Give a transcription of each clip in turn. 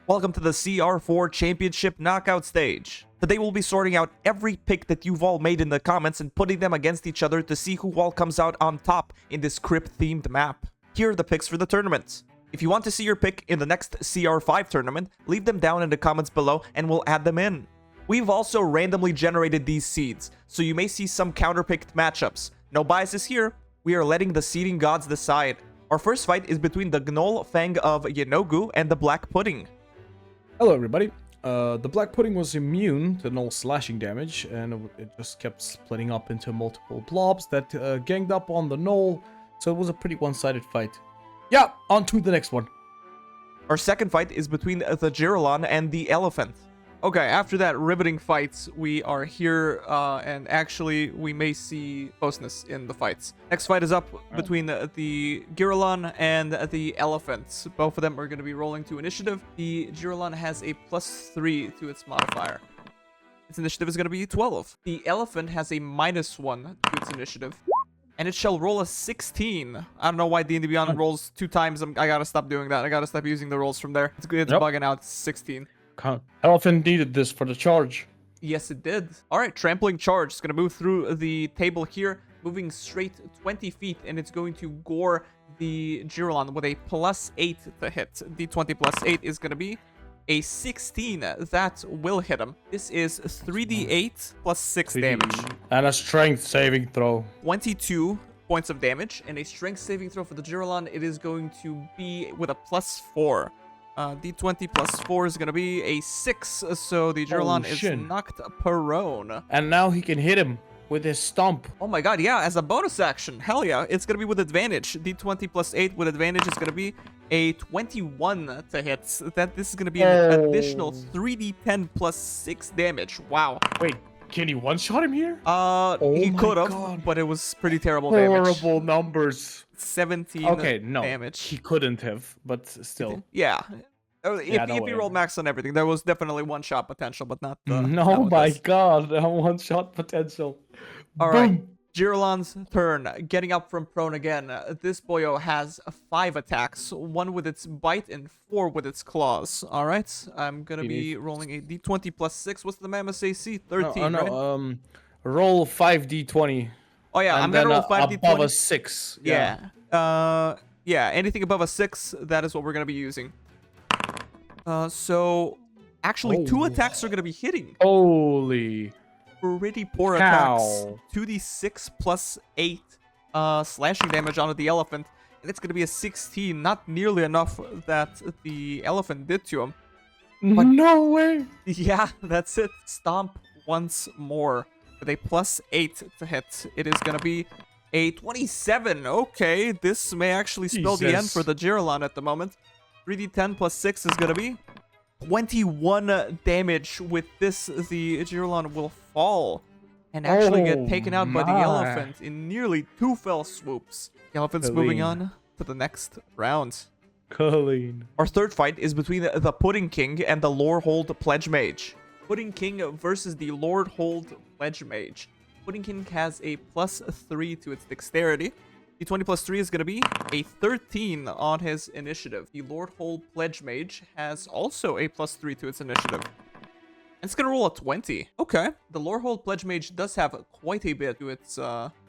Welcome to the CR4 Championship Knockout stage. Today we'll be sorting out every pick that you've all made in the comments and putting them against each other to see who all comes out on top in this crypt-themed map. Here are the picks for the tournament. If you want to see your pick in the next CR5 tournament, leave them down in the comments below and we'll add them in. We've also randomly generated these seeds, so you may see some counter-picked matchups. No biases here, we are letting the seeding gods decide. Our first fight is between the Gnoll Fang of Yeenoghu and the Black Pudding. Hello everybody. The Black Pudding was immune to null slashing damage, and it just kept splitting up into multiple blobs that ganged up on the Gnoll, so it was a pretty one-sided fight. Yeah, on to the next one. Our second fight is between the Girallon and the Elephant. Okay, after that riveting fight, we are here, and actually, we may see closeness in the fights. Next fight is up between the Girallon and the Elephant. Both of them are going to be rolling to initiative. The Girallon has a +3 to its modifier. Its initiative is going to be 12. The Elephant has a -1 to its initiative. And it shall roll a 16. I don't know why D&D Beyond rolls 2 times. I gotta stop doing that. I gotta stop using the rolls from there. It's bugging out. It's 16. Elephant needed this for the charge. Yes, it did. All right, trampling charge. It's going to move through the table here, moving straight 20 feet, and it's going to gore the Girallon with a +8 to hit. D20 +8 is going to be a 16. That will hit him. This is 3d8 +6 damage. And a strength saving throw. 22 points of damage, and a strength saving throw for the Girallon. It is going to be with a +4. D20 +4 is going to be a 6, so the Girallon is knocked prone. And now he can hit him with his stomp. Oh my god, yeah, as a bonus action. Hell yeah, it's going to be with advantage. D20 +8 with advantage is going to be a 21 to hit. This is going to be an additional 3d10 +6 damage. Wow. Wait, can he one-shot him here? He could have, but it was pretty terrible damage. Horrible numbers. 17 damage. He couldn't have, but still. Yeah. If he rolled max on everything, there was definitely one-shot potential, but not the... No, my god, one-shot potential. All right, Girallon's turn. Getting up from prone again. This boyo has 5 attacks, 1 with its bite and 4 with its claws. All right, I'm going to be rolling a d20 +6. What's the mammoth's AC? 13, right? Roll 5d20. Oh, yeah, I'm going to roll 5d20. Above a 6. Yeah. Yeah, anything above a 6, that is what we're going to be using. So, actually, 2 attacks are going to be hitting. Holy. Pretty poor attacks. 2d6 +8 slashing damage onto the Elephant. And it's going to be a 16. Not nearly enough that the Elephant did to him. But no way. Yeah, that's it. Stomp once more. With a +8 to hit. It is going to be a 27. Okay, this may actually spell the end for the Girallon at the moment. 3d10 +6 is going to be 21 damage. With this, the Girallon will fall and actually get taken out by the Elephant in nearly 2 fell swoops. The Elephant's moving on to the next round. Colleen. Our third fight is between the Pudding King and the Lorehold Pledgemage. Pudding King versus the Lorehold Pledgemage. Pudding King has a +3 to its dexterity. The 20 +3 is going to be a 13 on his initiative. The Lorehold Pledgemage has also a +3 to its initiative. And it's going to roll a 20. Okay. The Lorehold Pledgemage does have quite a bit to its...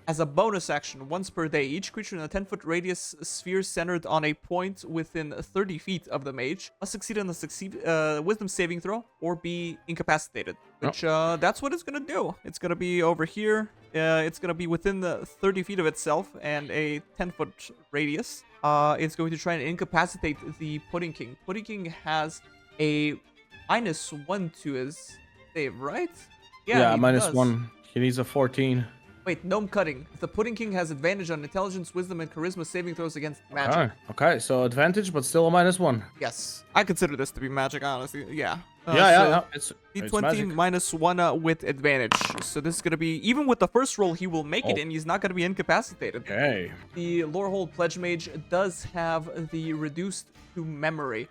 As a bonus action, once per day, each creature in a 10-foot radius sphere centered on a point within 30 feet of the mage must succeed on the wisdom saving throw or be incapacitated. Which, that's what it's going to do. It's going to be over here. It's going to be within the 30 feet of itself and a 10-foot radius. It's going to try and incapacitate the Pudding King. Pudding King has a -1 to his save, right? Yeah, -1. He needs a 14. Wait, gnome cutting. The Pudding King has advantage on intelligence, wisdom, and charisma saving throws against magic. Okay, so advantage, but still a -1. Yes. I consider this to be magic, honestly. Yeah. Yeah. It's D20 -1 with advantage. So this is going to be... Even with the first roll, he will make it, and he's not going to be incapacitated. Okay. The Lorehold Pledgemage does have the reduced to memory,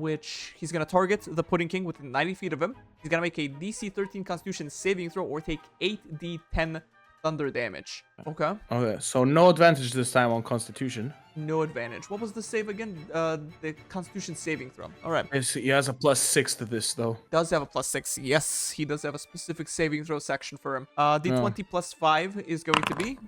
which he's going to target the Pudding King within 90 feet of him. He's going to make a DC 13 Constitution saving throw or take 8d10 thunder damage. Okay. Okay, so no advantage this time on Constitution. No advantage. What was the save again? The Constitution saving throw. All right. He has a +6 to this though. Does have a +6. Yes, he does have a specific saving throw section for him. D20 plus 5 is going to be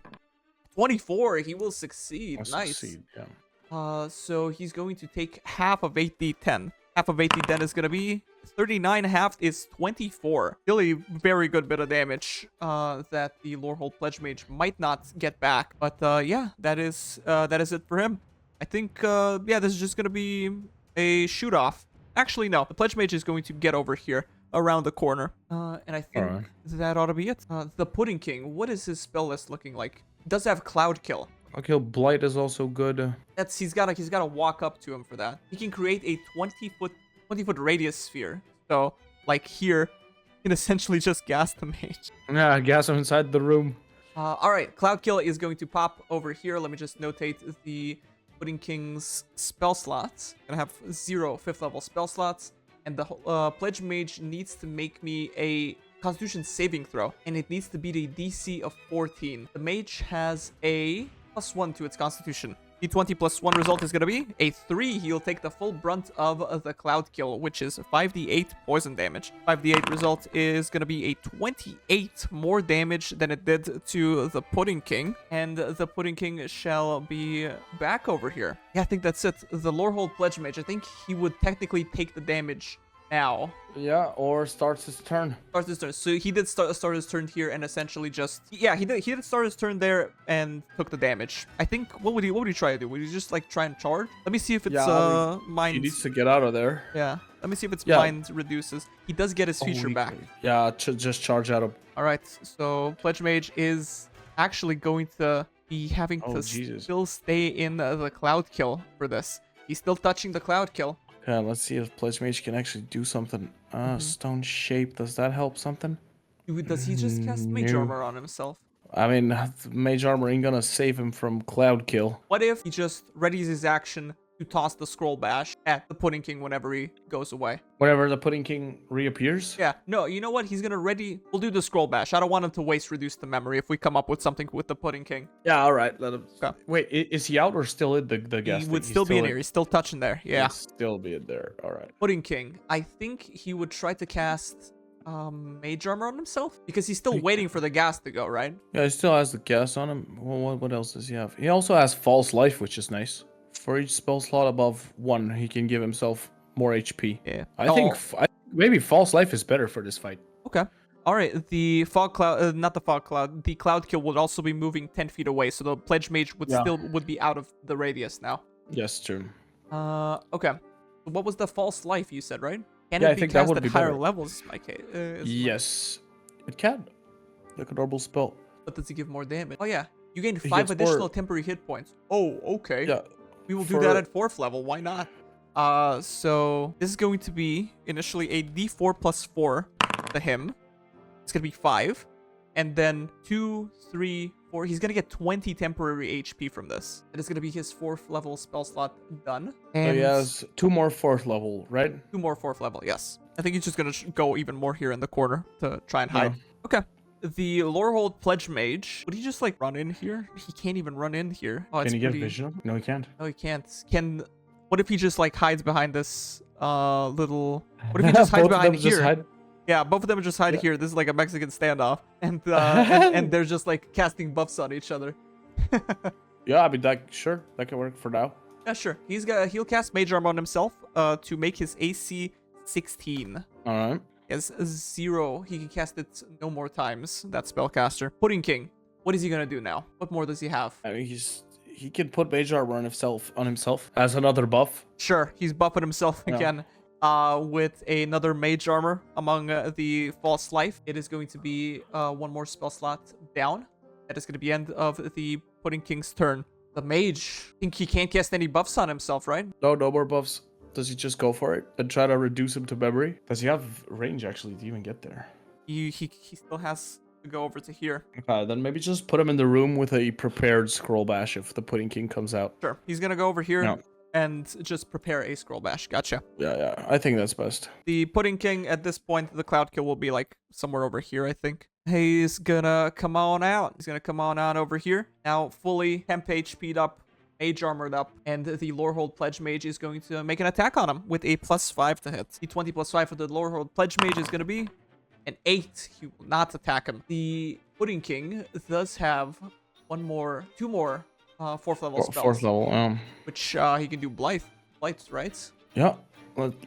24. He will succeed. Nice. Succeed, yeah. So he's going to take half of 8d10. Half of 8d10 is going to be 39. Half is 24. Really very good bit of damage that the Lorehold Pledge Mage might not get back. But yeah, that is it for him. I think, yeah, this is just going to be a shoot-off. Actually, no. The Pledge Mage is going to get over here around the corner. And I think that ought to be it. The Pudding King, what is his spell list looking like? He does have Cloud Kill. Okay, Blight is also good. He's gotta walk up to him for that. He can create a 20-foot radius sphere. So like here, you can essentially just gas the mage. Yeah, gas him inside the room. All right, Cloud Kill is going to pop over here. Let me just notate the Pudding King's spell slots. Gonna have 0 5th level spell slots, and the Pledge Mage needs to make me a Constitution saving throw, and it needs to beat a DC of 14. The mage has a +1 to its Constitution. D20 plus 1 result is going to be a 3. He'll take the full brunt of the Cloud Kill, which is 5d8 poison damage. 5d8 result is going to be a 28 more damage than it did to the Pudding King. And the Pudding King shall be back over here. Yeah, I think that's it. The Lorehold Pledge Mage, I think he would technically take the damage now. Yeah, or starts his turn. Starts his turn. So he did start his turn here and essentially just he did start his turn there and took the damage. I think what would he try to do? Would he just like try and charge? Let me see if it's mind. He needs to get out of there. Yeah. Let me see if it's mind reduces. He does get his feature back. Yeah, just charge at him. All right. So Pledge Mage is actually going to be having to still stay in the Cloud Kill for this. He's still touching the Cloud Kill. Okay, let's see if Pledge Mage can actually do something. Stone Shape, does that help something? Does he just cast Mage Armor on himself? I mean, Mage Armor ain't gonna save him from Cloud Kill. What if he just readies his action to toss the Scroll Bash at the Pudding King whenever he goes away? Whenever the Pudding King reappears? Yeah, no, you know what? He's gonna we'll do the Scroll Bash. I don't want him to waste Reduce the Memory if we come up with something with the Pudding King. Yeah, alright, let him... Okay. Wait, is he out or still in the gas? He would still be in here. He's still touching there. Yeah. He'd still be in there, alright. Pudding King. I think he would try to cast Mage Armor on himself because he's still waiting for the gas to go, right? Yeah, he still has the gas on him. Well, what else does he have? He also has False Life, which is nice. For each spell slot above 1, he can give himself more HP. Yeah. I think maybe False Life is better for this fight. Okay. All right. The Fog Cloud, not the Fog Cloud, the Cloud Kill would also be moving 10 feet away, so the Pledge Mage would be out of the radius now. Yes, true. Okay. What was the False Life you said, right? Can I it be think cast that would at be higher better. levels? Yes, it can. Like a normal spell. But does it give more damage? Oh yeah, you gain 5 additional temporary hit points. Oh, okay. Yeah. We will do that at 4th level. Why not? So this is going to be initially a D4 plus 4 to him. It's gonna be 5, and then 2, 3, 4. He's gonna get 20 temporary HP from this. That is gonna be his 4th level spell slot done. And so he has 2 more 4th level, right? 2 more 4th level. Yes. I think he's just gonna go even more here in the corner to try and hide. Okay. The Lorehold Pledge Mage, would he just like run in here? He can't even run in here. Oh, can he get vision? No, he can't. No, he can't. What if he just like hides behind this little? What if he just hides behind here? Yeah, both of them just hide here. This is like a Mexican standoff, and and they're just like casting buffs on each other. Yeah, I mean that can work for now. Yeah, sure. He'll cast Mage Armor on himself to make his AC 16. All right. He has 0. He can cast it no more times. That spellcaster. Pudding King. What is he gonna do now? What more does he have? I mean, he can put Mage Armor on himself as another buff. Sure, he's buffing himself again with another Mage Armor among the False Life. It is going to be 1 more spell slot down. That is going to be end of the Pudding King's turn. The Mage, I think he can't cast any buffs on himself, right? No more buffs. Does he just go for it and try to reduce him to memory? Does he have range actually to even get there? He still has to go over to here. Okay, then maybe just put him in the room with a prepared Scroll Bash if the Pudding King comes out. Sure, he's gonna go over here and just prepare a Scroll Bash. Gotcha. Yeah, I think that's best. The Pudding King at this point, the Cloud Kill will be like somewhere over here, I think. He's gonna come on out. He's gonna come on out over here. Now fully temp HP'd up, mage armored up, and the Lorehold Pledge Mage is going to make an attack on him with a +5 to hit. The 20 +5 for the Lorehold Pledge Mage is gonna be an 8. He will not attack him. The Pudding King does have two more 4th level spells. 4th level, which he can do Blight, right? Yeah.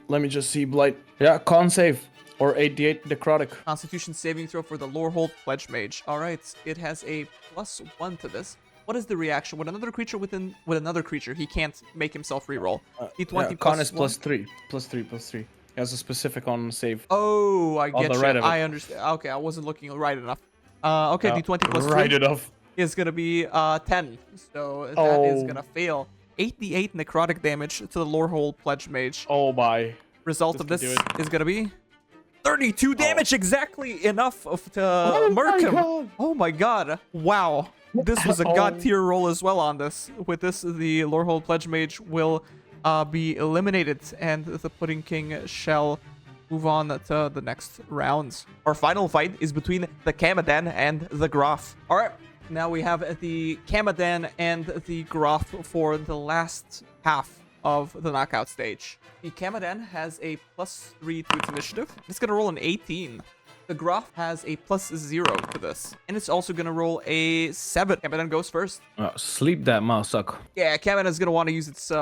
Let me just see Blight. Yeah, con save. Or 88 necrotic. Constitution saving throw for the Lorehold Pledge Mage. All right, it has a +1 to this. What is the reaction? With another creature he can't make himself reroll. D20 yeah, con is +1. +3. He has a specific on save. Oh, I get you. Right I understand. Okay, I wasn't looking right enough. Okay, D20 +3 right enough. is gonna be 10. So that is gonna fail. 88 necrotic damage to the Lorehold Pledge Mage. Oh my. Result of this is gonna be 32 damage, exactly enough to murk him. God. Oh my god. Wow. This was a god tier roll as well on this. With this, the Lorehold Pledge Mage will be eliminated, and the Pudding King shall move on to the next round. Our final fight is between the Kamadan and the Groff. All right. Now we have the Kamadan and the Groff for the last half of the knockout stage. The Kamadan has a +3 to its initiative. It's going to roll an 18. The Groff has a +0 to this. And it's also going to roll a 7. Kamadan goes first. Sleep that mousesuck. Yeah, Kamadan is going to want to use its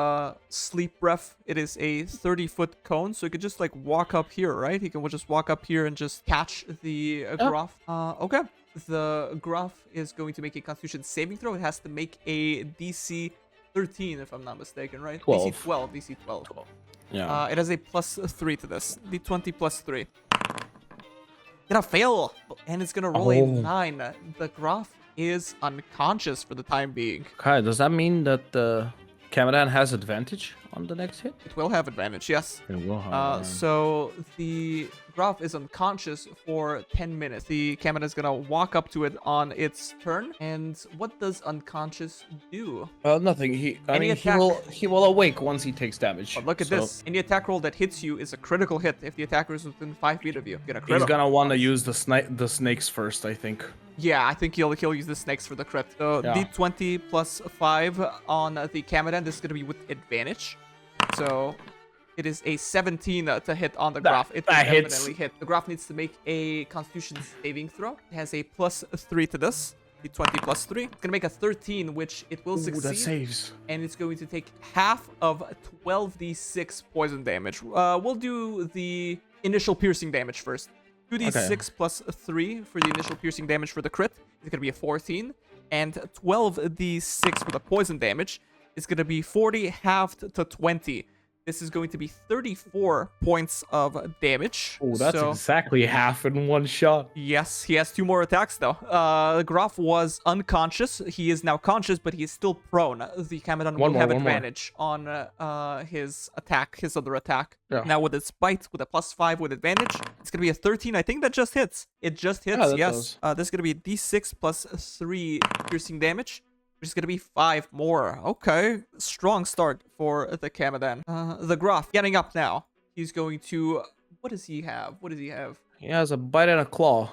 sleep breath. It is a 30-foot cone, so he could just like walk up here, right? He can just walk up here and just catch the Groff. Okay. The Groff is going to make a Constitution saving throw. It has to make a DC 13, if I'm not mistaken, right? 12. DC 12. Yeah. It has a +3 to this. D20 +3. Gonna fail, and it's gonna roll a 9. The Groff is unconscious for the time being. Okay, does that mean that the Kamadan has advantage on the next hit? It will have advantage, yes. It will have. So the Groff is unconscious for 10 minutes. The Kamadan is gonna walk up to it on its turn. And what does unconscious do? Nothing. He will awake once he takes damage. But look at this. Any attack roll that hits you is a critical hit if the attacker is within 5 feet of you. Get a crit. He's gonna want to use the snakes first, I think. Yeah, I think he'll use the snakes for the crit. So D20 +5 on the Kamadan. This is gonna be with advantage. So it is a 17 to hit on the Groff. It will definitely hit. The Groff needs to make a Constitution saving throw. It has a +3 to this. D20 +3. It's gonna make a 13, which it will succeed. That saves. And it's going to take half of 12d6 poison damage. We'll do the initial piercing damage first. 2d6 +3 for the initial piercing damage for the crit. It's gonna be a 14, and 12d6 for the poison damage. It's gonna be 40 halved to 20. This is going to be 34 points of damage. Oh, that's exactly half in one shot. Yes, he has 2 more attacks, though. Groff was unconscious. He is now conscious, but he is still prone. The Kamadan will have advantage on his other attack. Yeah. Now, with its bite, with a +5 with advantage, it's going to be a 13. I think that just hits. It just hits, yes. This is going to be D6 +3 piercing damage, which is going to be 5 more. Okay. Strong start for the Kamadan. The Groff getting up now. He's going to... What does he have? He has a bite and a claw.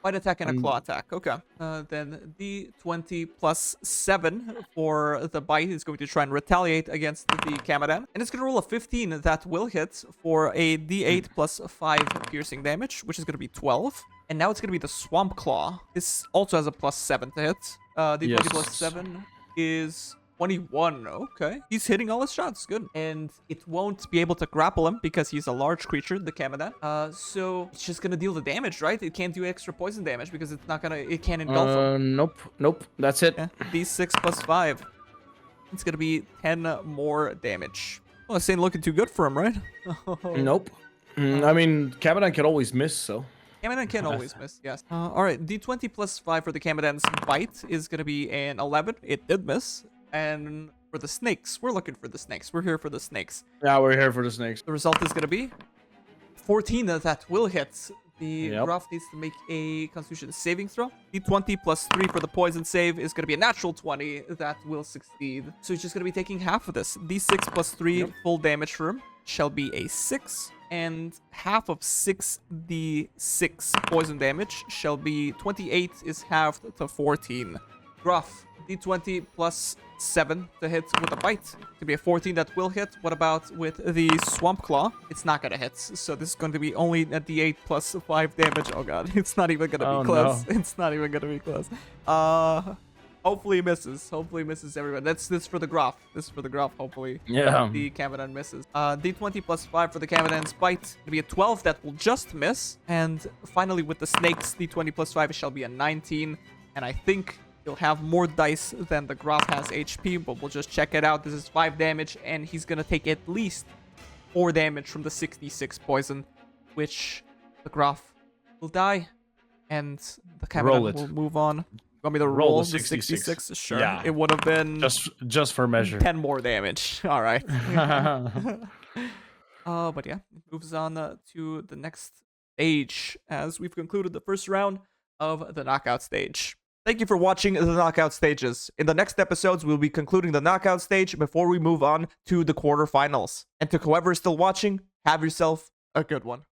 Bite attack and a claw attack. Okay. Then D20 +7 for the bite. He's going to try and retaliate against the Kamadan. And it's going to roll a 15 that will hit for a D8 +5 piercing damage, which is going to be 12. And now it's going to be the Swamp Claw. This also has a +7 to hit. D20 +7 is 21. Okay. He's hitting all his shots. Good. And it won't be able to grapple him because he's a large creature, the Kamadan. So it's just gonna deal the damage, right? It can't do extra poison damage because it can't engulf him. Nope. That's it. Yeah. D6 +5. It's gonna be 10 more damage. Well, this ain't looking too good for him, right? Nope. I mean, Kamadan can always miss, so... Kamadan can always miss, yes. Alright, D20 +5 for the Kamadan's bite is going to be an 11. It did miss. And for the snakes, we're looking for the snakes. We're here for the snakes. Yeah, we're here for the snakes. The result is going to be 14 that will hit. The Groff needs to make a Constitution saving throw. D20 +3 for the poison save is going to be a natural 20 that will succeed. So he's just going to be taking half of this. D6 +3 full damage for him. shall be a 6, and half of 6d6 poison damage shall be 28 is halved to 14. Groff, d20 plus 7 to hit with a bite. To be a 14 that will hit. What about with the Swamp Claw? It's not gonna hit, so this is going to be only a d8 plus 5 damage. Oh god, it's not even gonna be close. No. It's not even gonna be close. Hopefully it misses. Hopefully it misses everyone. That's this for the Groff. This is for the Groff, hopefully. Yeah. The Kamadan misses. D20 plus 5 for the Kamadan's bite. It'll be a 12 that will just miss. And finally with the snakes, D20 plus 5 shall be a 19. And I think he'll have more dice than the Groff has HP, but we'll just check it out. This is 5 damage, and he's gonna take at least 4 damage from the 66 poison, which the Groff will die. And the Kamadan will move on. Want me to roll the 66? Sure. Yeah. It would have been just for measure. 10 more damage. All right. But yeah, it moves on to the next stage as we've concluded the first round of the knockout stage. Thank you for watching the knockout stages. In the next episodes, we'll be concluding the knockout stage before we move on to the quarterfinals. And to whoever is still watching, have yourself a good one.